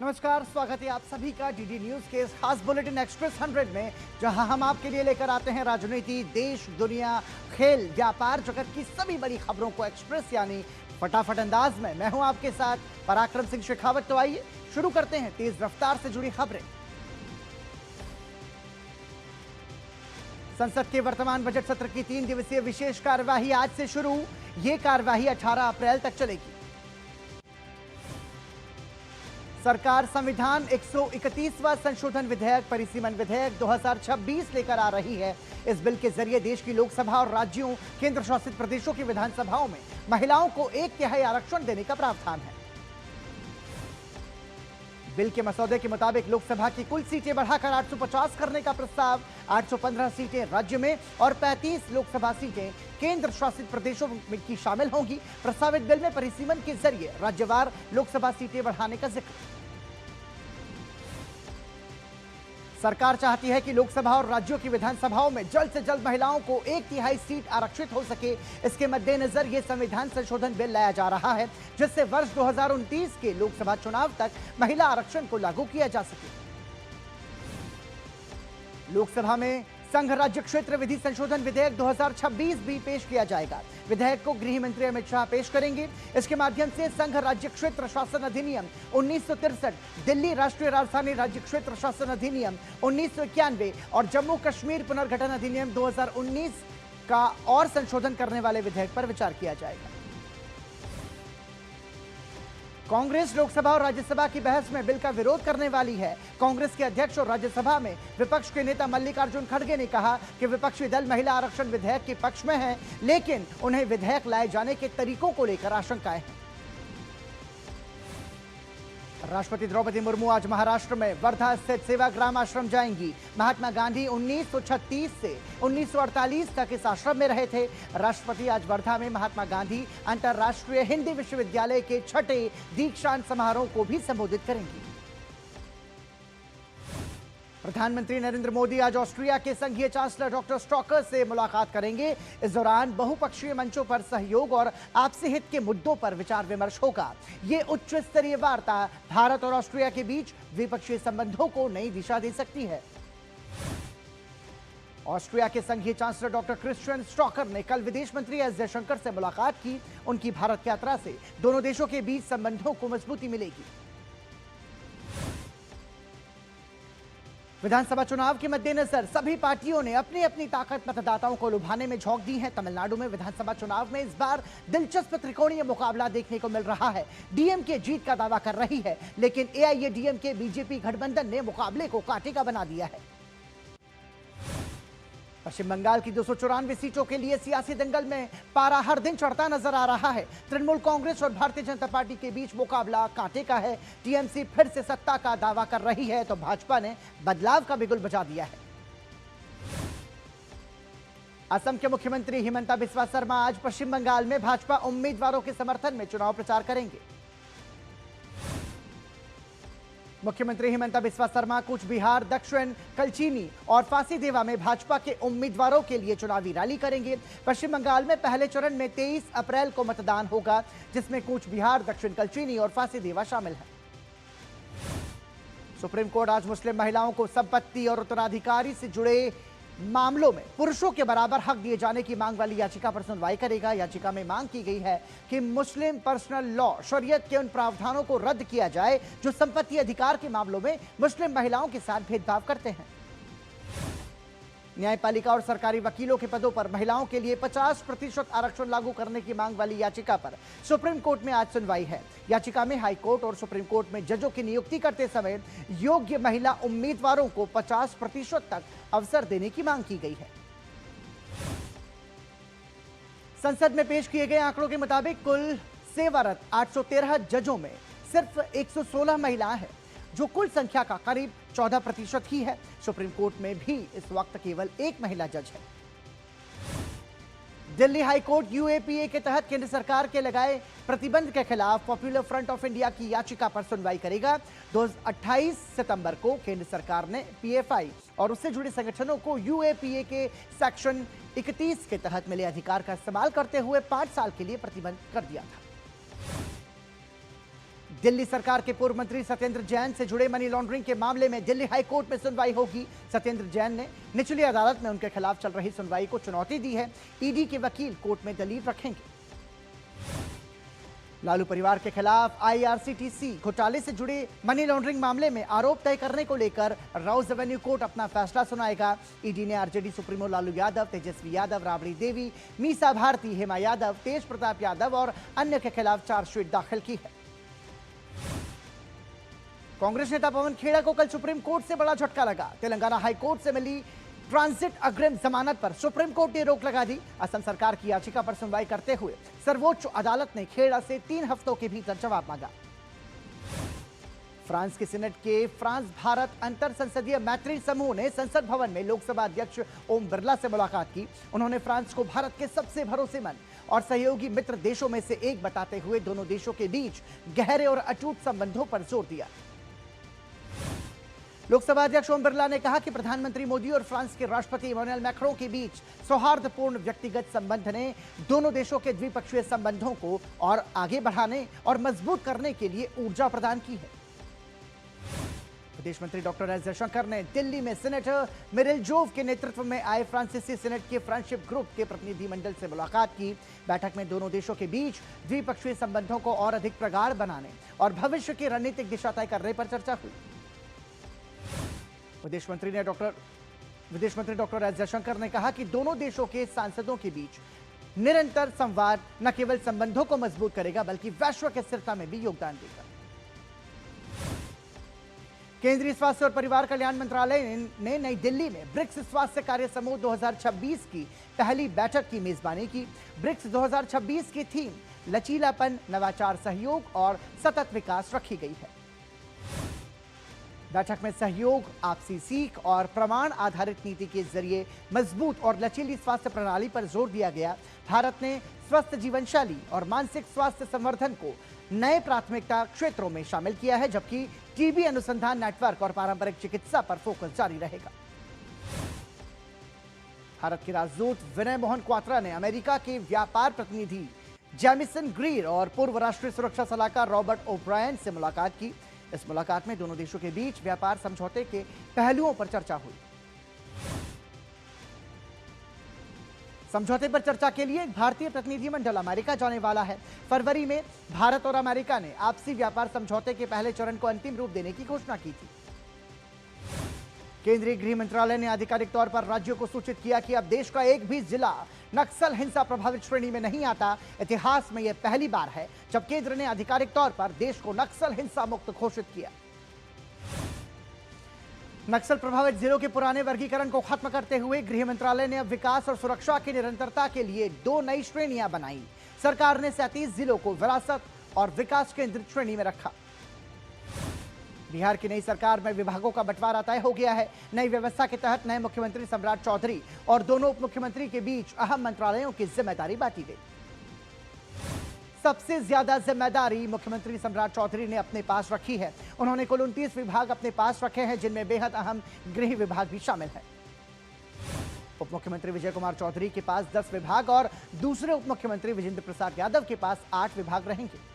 नमस्कार, स्वागत है आप सभी का डीडी न्यूज के इस खास बुलेटिन एक्सप्रेस 100 में, जहां हम आपके लिए लेकर आते हैं राजनीति, देश, दुनिया, खेल, व्यापार जगत की सभी बड़ी खबरों को एक्सप्रेस यानी फटाफट अंदाज में। मैं हूं आपके साथ पराक्रम सिंह शेखावत। तो आइए शुरू करते हैं तेज रफ्तार से जुड़ी खबरें। संसद के वर्तमान बजट सत्र की 3 दिवसीय विशेष कार्यवाही आज से शुरू। ये कार्यवाही 18 अप्रैल तक चलेगी। सरकार संविधान 131वां संशोधन विधेयक परिसीमन विधेयक 2026 लेकर आ रही है। इस बिल के जरिए देश की लोकसभा और राज्यों, केंद्र शासित प्रदेशों की विधानसभाओं में महिलाओं को 1/3 आरक्षण देने का प्रावधान है। बिल के मसौदे के मुताबिक लोकसभा की कुल सीटें बढ़ाकर 850 करने का प्रस्ताव। 815 सीटें राज्य में और 35 लोकसभा सीटें केंद्र शासित प्रदेशों में की शामिल होंगी। प्रस्तावित बिल में परिसीमन के जरिए राज्यवार लोकसभा सीटें बढ़ाने का जिक्र। सरकार चाहती है कि लोकसभा और राज्यों की विधानसभाओं में जल्द से जल्द महिलाओं को 1/3 सीट आरक्षित हो सके। इसके मद्देनजर यह संविधान संशोधन बिल लाया जा रहा है, जिससे वर्ष 2029 के लोकसभा चुनाव तक महिला आरक्षण को लागू किया जा सके। लोकसभा में संघ राज्य क्षेत्र विधि संशोधन विधेयक 2026 भी पेश किया जाएगा। विधेयक को गृह मंत्री अमित शाह पेश करेंगे। इसके माध्यम से संघ राज्य क्षेत्र शासन अधिनियम 1963, दिल्ली राष्ट्रीय राजधानी राज्य क्षेत्र शासन अधिनियम 1991 और जम्मू कश्मीर पुनर्गठन अधिनियम 2019 का और संशोधन करने वाले विधेयक पर विचार किया जाएगा। कांग्रेस लोकसभा और राज्यसभा की बहस में बिल का विरोध करने वाली है। कांग्रेस के अध्यक्ष और राज्यसभा में विपक्ष के नेता मल्लिकार्जुन खड़गे ने कहा कि विपक्षी दल महिला आरक्षण विधेयक के पक्ष में है, लेकिन उन्हें विधेयक लाए जाने के तरीकों को लेकर आशंकाएं हैं। राष्ट्रपति द्रौपदी मुर्मू आज महाराष्ट्र में वर्धा स्थित सेवाग्राम आश्रम जाएंगी। महात्मा गांधी 1936 से 1948 तक इस आश्रम में रहे थे। राष्ट्रपति आज वर्धा में महात्मा गांधी अंतर्राष्ट्रीय हिंदी विश्वविद्यालय के 6ठे दीक्षांत समारोह को भी संबोधित करेंगी। प्रधानमंत्री नरेंद्र मोदी आज ऑस्ट्रिया के संघीय चांसलर डॉक्टर स्ट्रॉकर से मुलाकात करेंगे। इस दौरान बहुपक्षीय मंचों पर सहयोग और आपसी हित के मुद्दों पर विचार विमर्श होगा। ये उच्च स्तरीय वार्ता भारत और ऑस्ट्रिया के बीच द्विपक्षीय संबंधों को नई दिशा दे सकती है। ऑस्ट्रिया के संघीय चांसलर डॉक्टर क्रिस्टियन स्ट्रॉकर ने कल विदेश मंत्री एस जयशंकर से मुलाकात की। उनकी भारत यात्रा से दोनों देशों के बीच संबंधों को मजबूती मिलेगी। विधानसभा चुनाव के मद्देनजर सभी पार्टियों ने अपनी अपनी ताकत मतदाताओं को लुभाने में झोंक दी है। तमिलनाडु में विधानसभा चुनाव में इस बार दिलचस्प त्रिकोणीय मुकाबला देखने को मिल रहा है। डीएमके जीत का दावा कर रही है, लेकिन एआईएडीएमके बीजेपी गठबंधन ने मुकाबले को कांटे का बना दिया है। पश्चिम बंगाल की 294 सीटों के लिए सियासी दंगल में पारा हर दिन चढ़ता नजर आ रहा है। तृणमूल कांग्रेस और भारतीय जनता पार्टी के बीच मुकाबला कांटे का है। टीएमसी फिर से सत्ता का दावा कर रही है, तो भाजपा ने बदलाव का बिगुल बजा दिया है। असम के मुख्यमंत्री हिमंता बिस्वा शर्मा आज पश्चिम बंगाल में भाजपा उम्मीदवारों के समर्थन में चुनाव प्रचार करेंगे। मुख्यमंत्री हिमंता बिस्वा शर्मा कूच बिहार, दक्षिण कलचीनी और फांसीदेवा में भाजपा के उम्मीदवारों के लिए चुनावी रैली करेंगे। पश्चिम बंगाल में पहले चरण में 23 अप्रैल को मतदान होगा, जिसमें कूच बिहार, दक्षिण कलचीनी और फांसीदेवा शामिल है। सुप्रीम कोर्ट आज मुस्लिम महिलाओं को संपत्ति और उत्तराधिकारी से जुड़े मामलों में पुरुषों के बराबर हक दिए जाने की मांग वाली याचिका पर सुनवाई करेगा। याचिका में मांग की गई है कि मुस्लिम पर्सनल लॉ शरीयत के उन प्रावधानों को रद्द किया जाए जो संपत्ति अधिकार के मामलों में मुस्लिम महिलाओं के साथ भेदभाव करते हैं। न्यायपालिका और सरकारी वकीलों के पदों पर महिलाओं के लिए 50% आरक्षण लागू करने की मांग वाली याचिका पर सुप्रीम कोर्ट में आज सुनवाई है। याचिका में हाई कोर्ट और सुप्रीम कोर्ट में जजों की नियुक्ति करते समय योग्य महिला उम्मीदवारों को 50% तक अवसर देने की मांग की गई है। संसद में पेश किए गए आंकड़ों के मुताबिक कुल सेवारत 813 जजों में सिर्फ 116 महिलाएं हैं, जो कुल संख्या का करीब 14% ही है। सुप्रीम कोर्ट में भी इस वक्त केवल एक महिला जज है। दिल्ली हाई कोर्ट यूएपीए के तहत केंद्र सरकार के लगाए प्रतिबंध के खिलाफ पॉपुलर फ्रंट ऑफ इंडिया की याचिका पर सुनवाई करेगा। 28 सितंबर को केंद्र सरकार ने पीएफआई और उससे जुड़े संगठनों को यूएपीए के सेक्शन 31 के तहत मिले अधिकार का इस्तेमाल करते हुए 5 साल के लिए प्रतिबंध कर दिया था। दिल्ली सरकार के पूर्व मंत्री सत्येंद्र जैन से जुड़े मनी लॉन्ड्रिंग के मामले में दिल्ली हाई कोर्ट में सुनवाई होगी। सत्येंद्र जैन ने निचली अदालत में उनके खिलाफ चल रही सुनवाई को चुनौती दी है। ईडी के वकील कोर्ट में दलील रखेंगे। लालू परिवार के खिलाफ आईआरसीटीसी घोटाले से जुड़े मनी लॉन्ड्रिंग मामले में आरोप तय करने को लेकर राउज एवेन्यू कोर्ट अपना फैसला सुनाएगा। ईडी ने आरजेडी सुप्रीमो लालू यादव, तेजस्वी यादव, राबड़ी देवी, मीसा भारती, हेमा यादव, तेज प्रताप यादव और अन्य के खिलाफ चार्जशीट दाखिल की है। कांग्रेस नेता पवन खेड़ा को कल सुप्रीम कोर्ट से बड़ा झटका लगा। तेलंगाना हाई कोर्ट से मिली ट्रांजिट अग्रिम जमानत पर सुप्रीम कोर्ट ने रोक लगा दी। असम सरकार की याचिका पर सुनवाई करते हुए सर्वोच्च अदालत ने खेड़ा से 3 हफ्तों के भीतर जवाब मांगा। फ्रांस के सीनेट के फ्रांस भारत अंतर संसदीय मैत्री समूह ने संसद भवन में लोकसभा अध्यक्ष ओम बिरला से मुलाकात की। उन्होंने फ्रांस को भारत के सबसे भरोसेमंद और सहयोगी मित्र देशों में से एक बताते हुए दोनों देशों के बीच गहरे और अटूट संबंधों पर जोर दिया। लोकसभा अध्यक्ष ओम बिरला ने कहा कि प्रधानमंत्री मोदी और फ्रांस के राष्ट्रपति इमैनुअल मैक्रों के बीच सौहार्दपूर्ण व्यक्तिगत संबंध ने दोनों देशों के द्विपक्षीय संबंधों को और आगे बढ़ाने और मजबूत करने के लिए ऊर्जा प्रदान की है। विदेश मंत्री डॉक्टर एस जयशंकर ने दिल्ली में सेनेटर मिरिल जोव के नेतृत्व में आए फ्रांसीसी सीनेट के फ्रेंडशिप ग्रुप के प्रतिनिधिमंडल से मुलाकात की। बैठक में दोनों देशों के बीच द्विपक्षीय संबंधों को और अधिक प्रगाढ़ बनाने और भविष्य की रणनीतिक दिशा तय करने पर चर्चा हुई। विदेश मंत्री डॉक्टर एस जयशंकर ने कहा कि दोनों देशों के सांसदों के बीच निरंतर संवाद न केवल संबंधों को मजबूत करेगा बल्कि वैश्विक स्थिरता में भी योगदान देगा। केंद्रीय स्वास्थ्य और परिवार कल्याण मंत्रालय ने नई दिल्ली में ब्रिक्स स्वास्थ्य कार्य समूह 2026 की पहली बैठक की मेजबानी की। ब्रिक्स 2026 की थीम लचीलापन, नवाचार, सहयोग और सतत विकास रखी गई है। बैठक में सहयोग, आपसी सीख और प्रमाण आधारित नीति के जरिए मजबूत और लचीली स्वास्थ्य प्रणाली पर जोर दिया गया। भारत ने स्वस्थ जीवन शैली और मानसिक स्वास्थ्य संवर्धन को नए प्राथमिकता क्षेत्रों में शामिल किया है, जबकि टीबी अनुसंधान नेटवर्क और पारंपरिक चिकित्सा पर फोकस जारी रहेगा। भारत के राजदूत विनय मोहन क्वात्रा ने अमेरिका के व्यापार प्रतिनिधि जेमिसन ग्रीर और पूर्व राष्ट्रीय सुरक्षा सलाहकार रॉबर्ट ओब्रायन से मुलाकात की। इस मुलाकात में दोनों देशों के बीच व्यापार समझौते के पहलुओं पर चर्चा हुई। समझौते पर चर्चा के लिए एक भारतीय प्रतिनिधिमंडल अमेरिका जाने वाला है। फरवरी में भारत और अमेरिका ने आपसी व्यापार समझौते के पहले चरण को अंतिम रूप देने की घोषणा की थी। केंद्रीय गृह मंत्रालय ने आधिकारिक तौर पर राज्यों को सूचित किया कि अब देश का एक भी जिला नक्सल हिंसा प्रभावित श्रेणी में नहीं आता। इतिहास में यह पहली बार है जब केंद्र ने आधिकारिक तौर पर देश को नक्सल हिंसा मुक्त घोषित किया। नक्सल प्रभावित जिलों के पुराने वर्गीकरण को खत्म करते हुए गृह मंत्रालय ने अब विकास और सुरक्षा की निरंतरता के लिए 2 नई श्रेणियां बनाई। सरकार ने 37 जिलों को विरासत और विकास केंद्रित श्रेणी में रखा। बिहार की नई सरकार में विभागों का बंटवारा तय हो गया है। नई व्यवस्था के तहत नए मुख्यमंत्री सम्राट चौधरी और दोनों उप मुख्यमंत्री के बीच अहम मंत्रालयों की जिम्मेदारी बांटी गई। सबसे ज्यादा जिम्मेदारी मुख्यमंत्री सम्राट चौधरी ने अपने पास रखी है। उन्होंने कुल 29 विभाग अपने पास रखे हैं, जिनमें बेहद अहम गृह विभाग भी शामिल है। उप मुख्यमंत्री विजय कुमार चौधरी के पास 10 विभाग और दूसरे उप मुख्यमंत्री विजेंद्र प्रसाद यादव के पास 8 विभाग रहेंगे।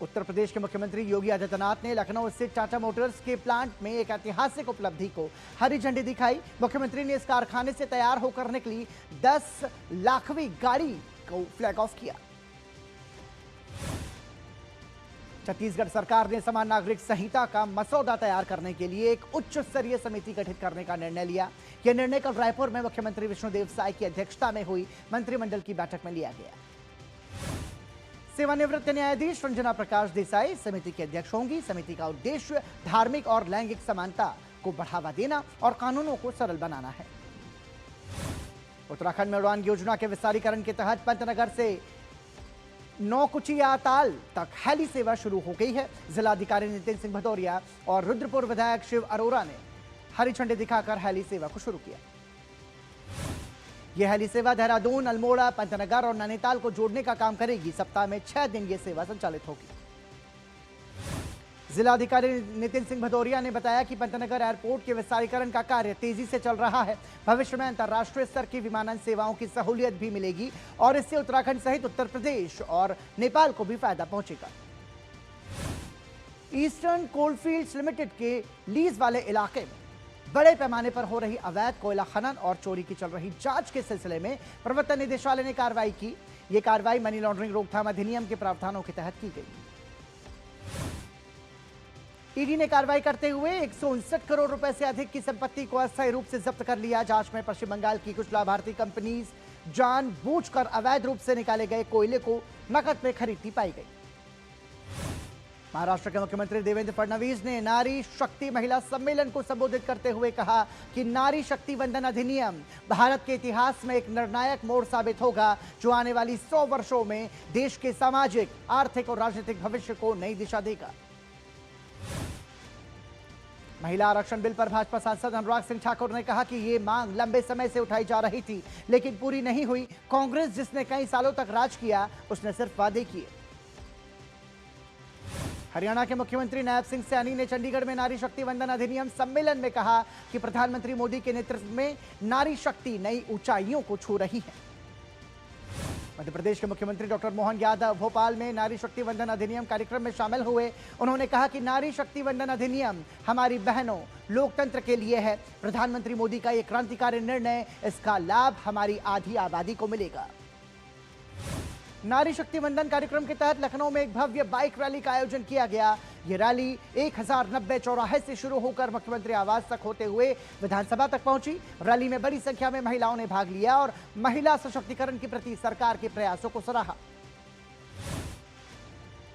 उत्तर प्रदेश के मुख्यमंत्री योगी आदित्यनाथ ने लखनऊ स्थित टाटा मोटर्स के प्लांट में एक ऐतिहासिक उपलब्धि को हरी झंडी दिखाई। मुख्यमंत्री ने इस कारखाने से तैयार होकर निकली 10 लाखवीं गाड़ी को फ्लैग ऑफ किया। छत्तीसगढ़ सरकार ने समान नागरिक संहिता का मसौदा तैयार करने के लिए एक उच्च स्तरीय समिति गठित करने का निर्णय लिया। यह निर्णय कल रायपुर में मुख्यमंत्री विष्णुदेव साय की अध्यक्षता में हुई मंत्रिमंडल की बैठक में लिया गया। सेवानिवृत्त न्यायाधीश रंजना प्रकाश देसाई समिति के अध्यक्ष होंगी। समिति का उद्देश्य धार्मिक और लैंगिक समानता को बढ़ावा देना और कानूनों को सरल बनाना है। उत्तराखंड में उड़ान योजना के विस्तारीकरण के तहत पंतनगर से नौकुचियाताल तक हेली सेवा शुरू हो गई है। जिलाधिकारी नितिन सिंह भदौरिया और रुद्रपुर विधायक शिव अरोरा ने हरी झंडी दिखाकर हेली सेवा को शुरू किया। यह हेली सेवा देहरादून, अल्मोड़ा, पंतनगर और नैनीताल को जोड़ने का काम करेगी। सप्ताह में 6 दिन यह सेवा संचालित होगी। जिलाधिकारी नितिन सिंह भदौरिया ने बताया कि पंतनगर एयरपोर्ट के विस्तारीकरण का कार्य तेजी से चल रहा है। भविष्य में अंतर्राष्ट्रीय स्तर की विमानन सेवाओं की सहूलियत भी मिलेगी और इससे उत्तराखंड सहित उत्तर प्रदेश और नेपाल को भी फायदा पहुंचेगा। ईस्टर्न कोलफील्ड्स लिमिटेड के लीज वाले इलाके में बड़े पैमाने पर हो रही अवैध कोयला खनन और चोरी की चल रही जांच के सिलसिले में प्रवर्तन निदेशालय ने कार्रवाई की। यह कार्रवाई मनी लॉन्ड्रिंग रोकथाम अधिनियम के प्रावधानों के तहत की गई। ईडी ने कार्रवाई करते हुए 159 करोड़ रुपए से अधिक की संपत्ति को अस्थायी रूप से जब्त कर लिया। जांच में पश्चिम बंगाल की कुछ लाभार्थी कंपनीज जानबूझकर अवैध रूप से निकाले गए कोयले को नकद में खरीदती पाई गई। महाराष्ट्र के मुख्यमंत्री देवेंद्र फडणवीस ने नारी शक्ति महिला सम्मेलन को संबोधित करते हुए कहा कि नारी शक्ति वंदन अधिनियम भारत के इतिहास में एक निर्णायक मोड़ साबित होगा, जो आने वाली 100 वर्षों में देश के सामाजिक, आर्थिक और राजनीतिक भविष्य को नई दिशा देगा। महिला आरक्षण बिल पर भाजपा सांसद अनुराग सिंह ठाकुर ने कहा कि ये मांग लंबे समय से उठाई जा रही थी, लेकिन पूरी नहीं हुई। कांग्रेस जिसने कई सालों तक राज किया, उसने सिर्फ वादे किए। हरियाणा के मुख्यमंत्री नायब सिंह सैनी ने चंडीगढ़ में नारी शक्ति वंदन अधिनियम सम्मेलन में कहा कि प्रधानमंत्री मोदी के नेतृत्व में नारी शक्ति नई ऊंचाइयों को छू रही है। मध्य प्रदेश के मुख्यमंत्री डॉक्टर मोहन यादव भोपाल में नारी शक्ति वंदन अधिनियम कार्यक्रम में शामिल हुए। उन्होंने कहा कि नारी शक्ति वंदन अधिनियम हमारी बहनों, लोकतंत्र के लिए है। प्रधानमंत्री मोदी का यह क्रांतिकारी निर्णय, इसका लाभ हमारी आधी आबादी को मिलेगा। नारी शक्ति वंदन कार्यक्रम के तहत लखनऊ में एक भव्य बाइक रैली का आयोजन किया गया। यह रैली 1090 चौराहे से शुरू होकर मुख्यमंत्री आवास तक होते हुए विधानसभा तक पहुंची। रैली में बड़ी संख्या में महिलाओं ने भाग लिया और महिला सशक्तिकरण के प्रति सरकार के प्रयासों को सराहा।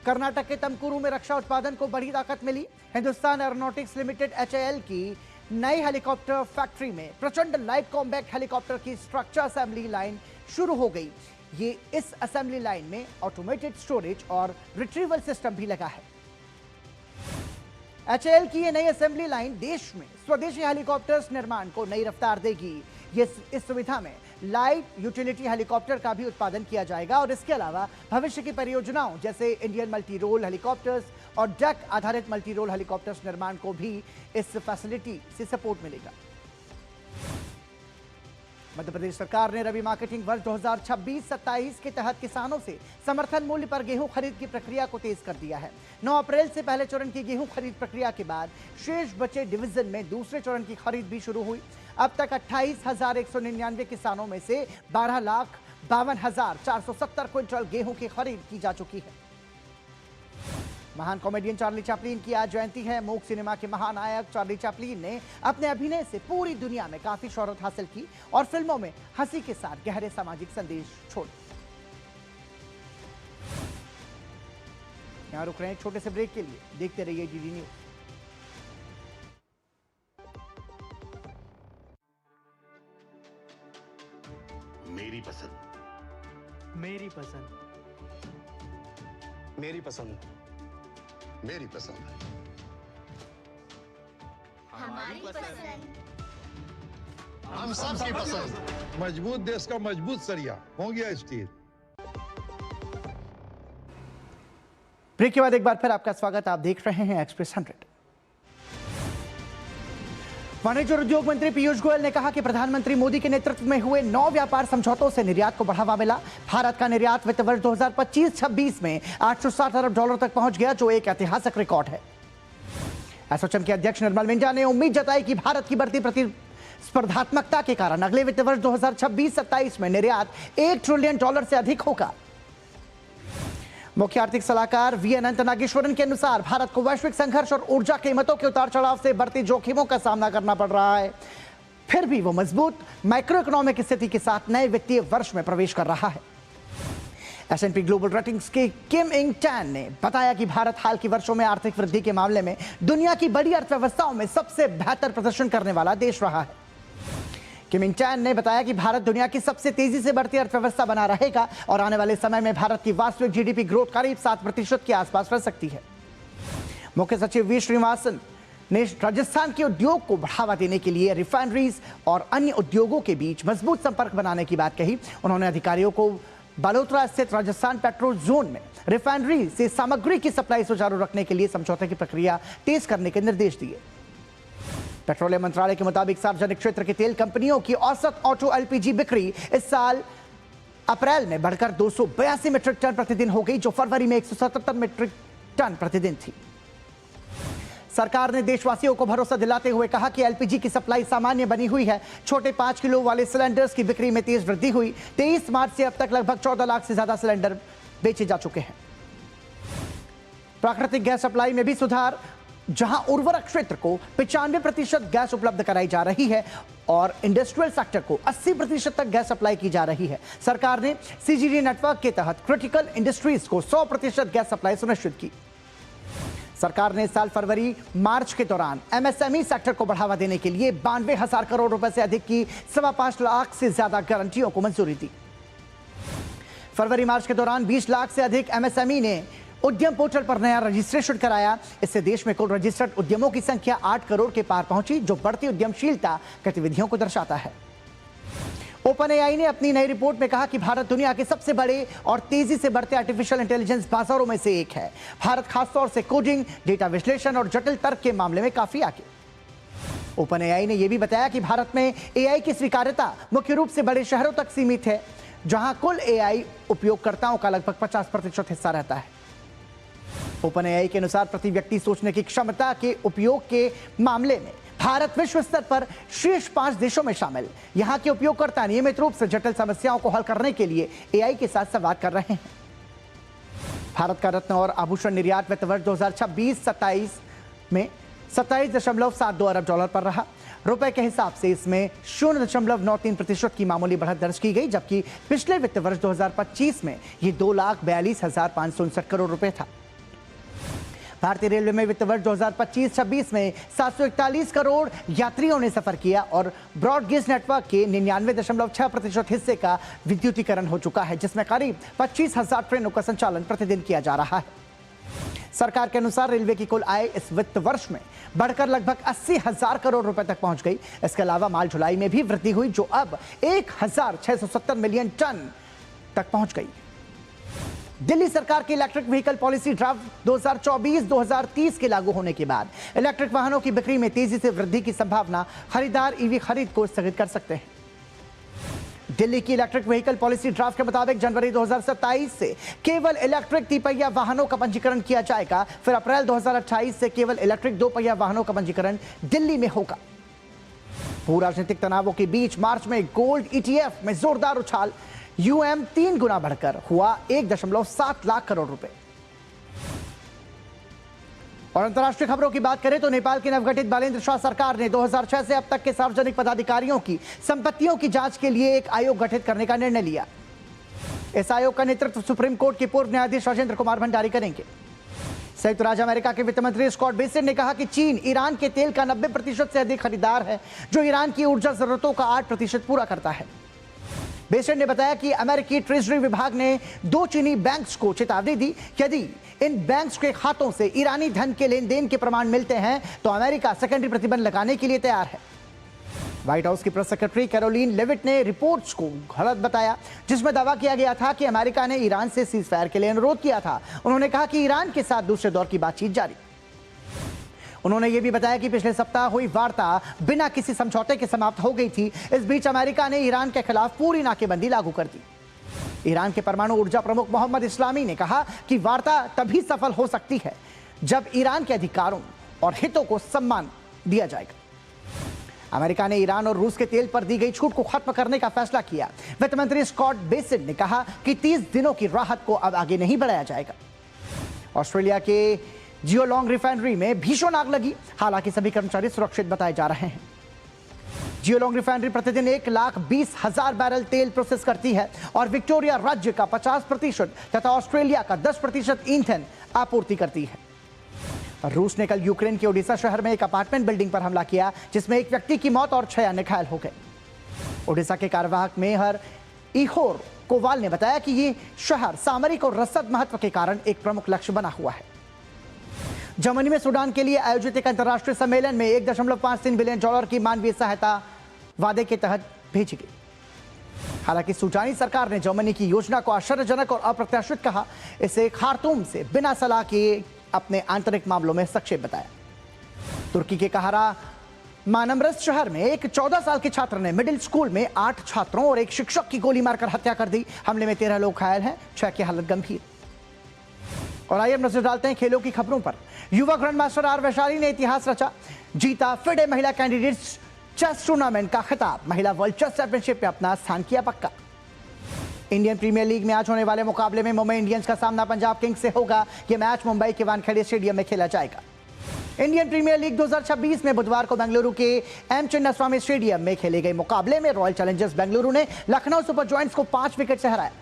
कर्नाटक के तुमकुरू में रक्षा उत्पादन को बड़ी ताकत मिली। हिंदुस्तान एरोनॉटिक्स लिमिटेड HAL की नई हेलीकॉप्टर फैक्ट्री में प्रचंड लाइट कॉम्बैक्ट हेलीकॉप्टर की स्ट्रक्चर असेंबली लाइन शुरू हो गई। ये इस असेंबली लाइन में ऑटोमेटेड स्टोरेज और रिट्रीवल सिस्टम भी लगा है। HAL की ये नई असेंबली लाइन देश में स्वदेशी हेलीकॉप्टर्स निर्माण को नई रफ्तार देगी। इस सुविधा में लाइट यूटिलिटी हेलीकॉप्टर का भी उत्पादन किया जाएगा और इसके अलावा भविष्य की परियोजनाओं जैसे इंडियन मल्टी रोल हेलीकॉप्टर्स और डेक आधारित मल्टी रोल हेलीकॉप्टर्स निर्माण को भी इस फैसिलिटी से सपोर्ट मिलेगा। मध्य प्रदेश सरकार ने रबी मार्केटिंग वर्ष 2026-27 के तहत किसानों से समर्थन मूल्य पर गेहूं खरीद की प्रक्रिया को तेज कर दिया है। 9 अप्रैल से पहले चरण की गेहूं खरीद प्रक्रिया के बाद शेष बचे डिवीजन में दूसरे चरण की खरीद भी शुरू हुई। अब तक 28,199 किसानों में से 12,52,470 क्विंटल गेहूं की खरीद की जा चुकी है। महान कॉमेडियन चार्ली चैपलिन की आज जयंती है। मूक सिनेमा के महानायक चार्ली चैपलिन ने अपने अभिनय से पूरी दुनिया में काफी शोहरत हासिल की और फिल्मों में हंसी के साथ गहरे सामाजिक संदेश छोड़े। यहां रुक रहे हैं छोटे से ब्रेक के लिए, देखते रहिए DD न्यूज। मेरी पसंद, मेरी पसंद, मेरी पसंद, मेरी पसंद, हमारी पसंद, हम सबकी पसंद। मजबूत देश का मजबूत सरिया हो गया स्टील। ब्रेक के बाद एक बार फिर आपका स्वागत। आप देख रहे हैं एक्सप्रेस 100। वाणिज्य और उद्योग मंत्री पीयूष गोयल ने कहा कि प्रधानमंत्री मोदी के नेतृत्व में हुए 9 व्यापार समझौतों से निर्यात को बढ़ावा मिला। भारत का निर्यात वित्त वर्ष 2025-26 में $860 अरब तक पहुंच गया, जो एक ऐतिहासिक रिकॉर्ड है। एसोचैम के अध्यक्ष निर्मल मिंजा ने उम्मीद जताई कि भारत की बढ़ती प्रतिस्पर्धात्मकता के कारण अगले वित्त वर्ष 2026-27 में निर्यात $1 ट्रिलियन से अधिक होगा। मुख्य आर्थिक सलाहकार वी अनंत नागेश्वरन के अनुसार भारत को वैश्विक संघर्ष और ऊर्जा कीमतों के उतार चढ़ाव से बढ़ती जोखिमों का सामना करना पड़ रहा है, फिर भी वो मजबूत मैक्रो इकोनॉमिक स्थिति के साथ नए वित्तीय वर्ष में प्रवेश कर रहा है। S&P ग्लोबल रेटिंग्स के किम इंग टैन ने बताया कि भारत हाल के वर्षों में आर्थिक वृद्धि के मामले में दुनिया की बड़ी अर्थव्यवस्थाओं में सबसे बेहतर प्रदर्शन करने वाला देश रहा है। किम इंग टैन ने बताया कि भारत दुनिया की सबसे तेजी से बढ़ती अर्थव्यवस्था बना रहेगा और आने वाले समय में भारत की वास्तविक GDP ग्रोथ करीब 7% के आसपास रह सकती है। मुख्य सचिव वी श्रीनिवासन ने राजस्थान के उद्योग को बढ़ावा देने के लिए रिफाइनरीज और अन्य उद्योगों के बीच मजबूत संपर्क बनाने की बात कही। उन्होंने अधिकारियों को बालोतरा स्थित राजस्थान पेट्रोल जोन में रिफाइनरी से सामग्री की सप्लाई सुचारू रखने के लिए समझौते की प्रक्रिया तेज करने के निर्देश दिए। पेट्रोलियम मंत्रालय के मुताबिक सार्वजनिक क्षेत्र की तेल कंपनियों की औसत ऑटो LPG बिक्री इस साल अप्रैल में बढ़कर 282 मीट्रिक टन प्रतिदिन हो गई, जो फरवरी में 177 मीट्रिक टन प्रतिदिन थी। सरकार ने देशवासियों को भरोसा दिलाते हुए कहा कि एलपीजी की सप्लाई सामान्य बनी हुई है। छोटे 5 किलो वाले सिलेंडर्स की बिक्री में तेज वृद्धि हुई। 23 मार्च से अब तक लगभग 14 लाख से ज्यादा सिलेंडर बेचे जा चुके हैं। प्राकृतिक गैस सप्लाई में भी सुधार, जहां उर्वरक क्षेत्र को 95% गैस उपलब्ध कराई जा रही है और इंडस्ट्रियल सेक्टर को 80% तक गैस सप्लाई की जा रही है। सरकार ने सीजीडी नेटवर्क के तहत क्रिटिकल इंडस्ट्रीज को 100% गैस सप्लाई सुनिश्चित की। सरकार ने साल फरवरी मार्च के दौरान एमएसएमई सेक्टर को बढ़ावा देने के लिए 92,000 करोड़ रुपए से अधिक की 5.25 लाख से ज्यादा गारंटियों को मंजूरी दी। फरवरी मार्च के दौरान 20 लाख से अधिक एमएसएमई ने उद्यम पोर्टल पर नया रजिस्ट्रेशन कराया। इससे देश में कुल रजिस्टर्ड उद्यमों की संख्या 8 करोड़ के पार पहुंची, जो बढ़ती उद्यमशीलता गतिविधियों को दर्शाता है। ओपन एआई ने अपनी नई रिपोर्ट में कहा कि भारत दुनिया के सबसे बड़े और तेजी से बढ़ते आर्टिफिशियल इंटेलिजेंस बाजारों में से एक है। भारत खासतौर से कोडिंग, डेटा विश्लेषण और जटिल तर्क के मामले में काफी आगे। ओपन एआई ने यह भी बताया कि भारत में एआई की स्वीकार्यता मुख्य रूप से बड़े शहरों तक सीमित है, जहां कुल एआई उपयोगकर्ताओं का लगभग 50% हिस्सा रहता है। ओपन एआई के अनुसार प्रति व्यक्ति सोचने की क्षमता के उपयोग के मामले में भारत विश्व स्तर पर शीर्ष 5 देशों में शामिल। यहां के उपयोगकर्ता नियमित रूप से जटिल समस्याओं को हल करने के लिए एआई के साथ संवाद कर रहे हैं। भारत का रत्न और आभूषण निर्यात वित्त वर्ष 2026-27 में 27.72 अरब डॉलर पर रहा। रुपए के हिसाब से इसमें 0.93% की मामूली बढ़त दर्ज की गई, जबकि पिछले वित्त वर्ष 2025 में यह 2,42,559 करोड़ रुपए था। भारतीय रेलवे में वित्त वर्ष 2025-26 में 741 करोड़ यात्रियों ने सफर किया और ब्रॉड गेज नेटवर्क के 99.6% हिस्से का विद्युतीकरण हो चुका है, जिसमें करीब 25,000 ट्रेनों का संचालन प्रतिदिन किया जा रहा है। सरकार के अनुसार रेलवे की कुल आय इस वित्त वर्ष में बढ़कर लगभग 80,000 करोड़ रुपए तक पहुंच गई। इसके अलावा माल ढुलाई में भी वृद्धि हुई, जो अब 1,670 मिलियन टन तक पहुंच गई। दिल्ली सरकार की इलेक्ट्रिक व्हीकल पॉलिसी ड्राफ्ट 2024-2030 के लागू होने के बाद इलेक्ट्रिक वाहनों की बिक्री में तेजी से वृद्धि की संभावना खरीदार ईवी खरीद को स्थगित कर सकते हैं। दिल्ली की इलेक्ट्रिक व्हीकल पॉलिसी ड्राफ्ट के मुताबिक जनवरी 2027 से केवल इलेक्ट्रिक तिपहिया वाहनों का पंजीकरण किया जाएगा। फिर अप्रैल 2028 से केवल इलेक्ट्रिक 2 पहिया वाहनों का पंजीकरण दिल्ली में होगा। भू राजनीतिक तनावों के बीच मार्च में गोल्ड ईटीएफ में जोरदार उछाल, यूएम 3 गुना बढ़कर हुआ 1.7 लाख करोड़ रुपए। और अंतर्राष्ट्रीय खबरों की बात करें तो नेपाल की नवगठित बालेंद्र शाह सरकार ने 2006 से अब तक के सार्वजनिक पदाधिकारियों की संपत्तियों की जांच के लिए एक आयोग गठित करने का निर्णय लिया। इस आयोग का नेतृत्व सुप्रीम कोर्ट के पूर्व न्यायाधीश राजेंद्र कुमार भंडारी करेंगे। संयुक्त राज्य अमेरिका के वित्त मंत्री स्कॉट बेसेंट ने कहा कि चीन ईरान के तेल का 90% से अधिक खरीदार है, जो ईरान की ऊर्जा जरूरतों का 8% पूरा करता है। बेसेंट ने बताया कि अमेरिकी ट्रेजरी विभाग ने 2 चीनी बैंक्स को चेतावनी दी कि यदि इन बैंक्स के खातों से ईरानी धन के लेन देन के प्रमाण मिलते हैं तो अमेरिका सेकेंडरी प्रतिबंध लगाने के लिए तैयार है। व्हाइट हाउस की प्रेस सेक्रेटरी कैरोलिन लेविट ने रिपोर्ट्स को गलत बताया, जिसमें दावा किया गया था कि अमेरिका ने ईरान से सीज फायर के लिए अनुरोध किया था। उन्होंने कहा कि ईरान के साथ दूसरे दौर की बातचीत जारी। उन्होंने यह भी बताया कि पिछले सप्ताह हुई वार्ता बिना किसी समझौते के समाप्त हो गई थी। इस बीच अमेरिका ने ईरान के खिलाफ पूरी नाकेबंदी लागू कर दी। ईरान के परमाणु ऊर्जा प्रमुख मोहम्मद इस्लामी ने कहा कि वार्ता तभी सफल हो सकती है जब ईरान के अधिकारों और हितों को सम्मान दिया जाएगा। अमेरिका ने ईरान और रूस के तेल पर दी गई छूट को खत्म करने का फैसला किया। वित्त मंत्री स्कॉट बेसेंट ने कहा कि 30 दिनों की राहत को अब आगे नहीं बढ़ाया जाएगा। ऑस्ट्रेलिया के जियोलॉन्ग रिफाइनरी में भीषण आग लगी, हालांकि सभी कर्मचारी सुरक्षित बताए जा रहे हैं। जियोलॉन्ग रिफाइनरी प्रतिदिन 1,20,000 बैरल तेल प्रोसेस करती है और विक्टोरिया राज्य का 50% तथा ऑस्ट्रेलिया का 10% ईंधन आपूर्ति करती है। रूस ने कल यूक्रेन के ओडिशा शहर में एक अपार्टमेंट बिल्डिंग पर हमला किया, जिसमें एक व्यक्ति की मौत और 6 अन्य घायल हो गए। ओडिशा के कार्यवाहक मेयर इहोर कोवाल ने बताया कि ये शहर सामरिक और रसद महत्व के कारण एक प्रमुख लक्ष्य बना हुआ है। जर्मनी में सूडान के लिए आयोजित एक अंतर्राष्ट्रीय सम्मेलन में 1.53 बिलियन डॉलर की मानवीय सहायता वादे के तहत भेजी गई। हालांकि सूडानी सरकार ने जर्मनी की योजना को आश्चर्यजनक और अप्रत्याशित कहा। इसे खार्तूम से बिना सलाह किए अपने आंतरिक मामलों में हस्तक्षेप बताया। तुर्की के कहारा मानमरस शहर में एक 14 साल के छात्र ने मिडिल स्कूल में 8 छात्रों और एक शिक्षक की गोली मारकर हत्या कर दी। हमले में 13 लोग घायल हैं, 6 की हालत गंभीर। और आइए अब नजर डालते हैं खेलों की खबरों पर। युवा ग्रैंडमास्टर आर वैशाली ने इतिहास रचा, जीता फिडे महिला कैंडिडेट्स चेस टूर्नामेंट का खिताब, महिला वर्ल्ड चेस चैंपियनशिप में अपना स्थान किया पक्का। इंडियन प्रीमियर लीग में आज होने वाले मुकाबले में मुंबई इंडियंस का सामना पंजाब किंग्स से होगा। यह मैच मुंबई के वानखेड़े स्टेडियम में खेला जाएगा। इंडियन प्रीमियर लीग 2026 में बुधवार को बेंगलुरु के एम चिन्नास्वामी स्टेडियम में खेले गए मुकाबले में रॉयल चैलेंजर्स बेंगलुरु ने लखनऊ सुपर जॉयंट्स को 5 विकेट से हराया।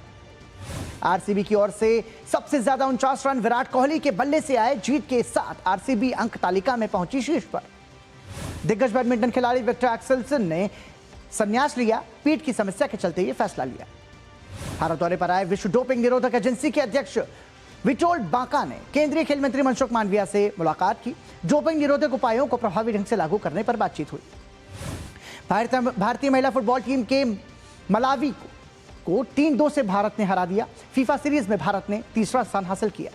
आरसीबी की ओर से सबसे ज्यादा 49 रन विराट कोहली के बल्ले से आए। जीत के साथ आरसीबी अंक तालिका में पहुंची शीर्ष पर। दिग्गज बैडमिंटन खिलाड़ी विक्टर एक्सेल्सन ने संन्यास लिया, पीठ की समस्या के चलते यह फैसला लिया। भारत दौरे पर आए विश्व डोपिंग निरोधक एजेंसी के अध्यक्ष विटोल्ड बाका ने केंद्रीय खेल मंत्री मनसुख मांडविया से मुलाकात की। डोपिंग निरोधक उपायों को प्रभावी ढंग से लागू करने पर बातचीत हुई। भारतीय महिला फुटबॉल टीम के मलावी को 3-2 से भारत ने हरा दिया। फीफा सीरीज में भारत ने तीसरा स्थान हासिल किया।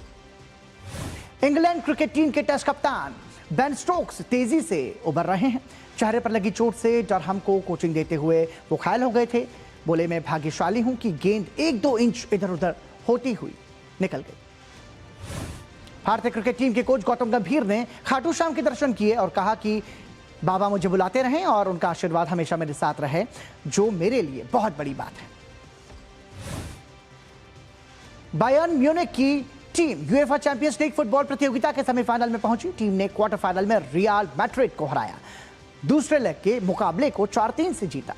इंग्लैंड क्रिकेट टीम के टेस्ट कप्तान बेन स्टोक्स तेजी से उबर रहे हैं। चेहरे पर लगी चोट से डरहम को कोचिंग देते हुए वो घायल हो गए थे। बोले, मैं भाग्यशाली हूं कि गेंद 1-2 इंच इधर उधर होती हुई निकल गई। भारतीय क्रिकेट टीम के कोच गौतम गंभीर ने खाटू श्याम के दर्शन किए और कहा कि बाबा मुझे बुलाते रहें और उनका आशीर्वाद हमेशा मेरे साथ रहे, जो मेरे लिए बहुत बड़ी बात है। बायर्न म्यूनिख की team UEFA champions league football प्रतियोगिता के सेमीफाइनल में पहुंची। टीम ने क्वार्टर फाइनल में रियल मैड्रिड को हराया। दूसरे लेग के मुकाबले को 4-3 से जीता।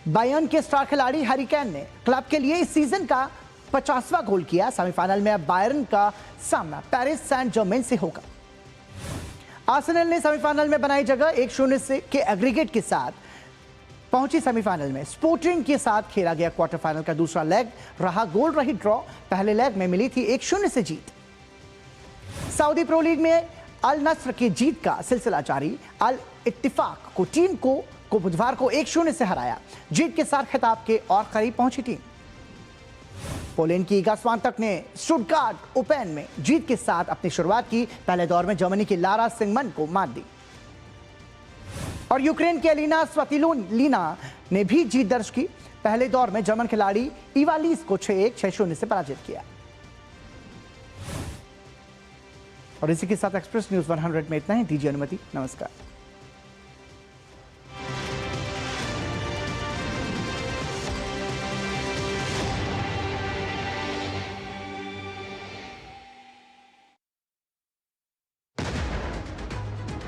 बायर्न के स्टार खिलाड़ी हैरी केन ने क्लब के लिए इस सीजन का 50वां गोल किया। सेमीफाइनल में अब बायर्न का सामना पेरिस सेंट जर्मेन से होगा। आर्सेनल ने सेमीफाइनल में बनाई जगह 1-0 से के एग्रीगेट के साथ पहुंची सेमीफाइनल में। स्पोर्टिंग के साथ खेला गया क्वार्टर फाइनल का दूसरा लेग रहा गोल रहित ड्रॉ। पहले लेग में मिली थी 1-0 से जीत। सऊदी प्रो लीग में अल नस्र की जीत का सिलसिला जारी। अल इत्तिफाक को टीम को बुधवार को 1-0 से हराया। जीत के साथ खिताब के और करीब पहुंची टीम। पोलैंड की ईगा स्वांतक ने स्टुटगार्ट ओपन में जीत के साथ अपनी शुरुआत की। पहले दौर में जर्मनी की लारा सिंगमन को मात दी और यूक्रेन की एलिना स्वतिलुलिना ने भी जीत दर्ज की। पहले दौर में जर्मन खिलाड़ी इवालीस को 6-1, 6-0 से पराजित किया। और इसी के साथ एक्सप्रेस न्यूज 100 में इतना ही। दीजिए अनुमति। नमस्कार।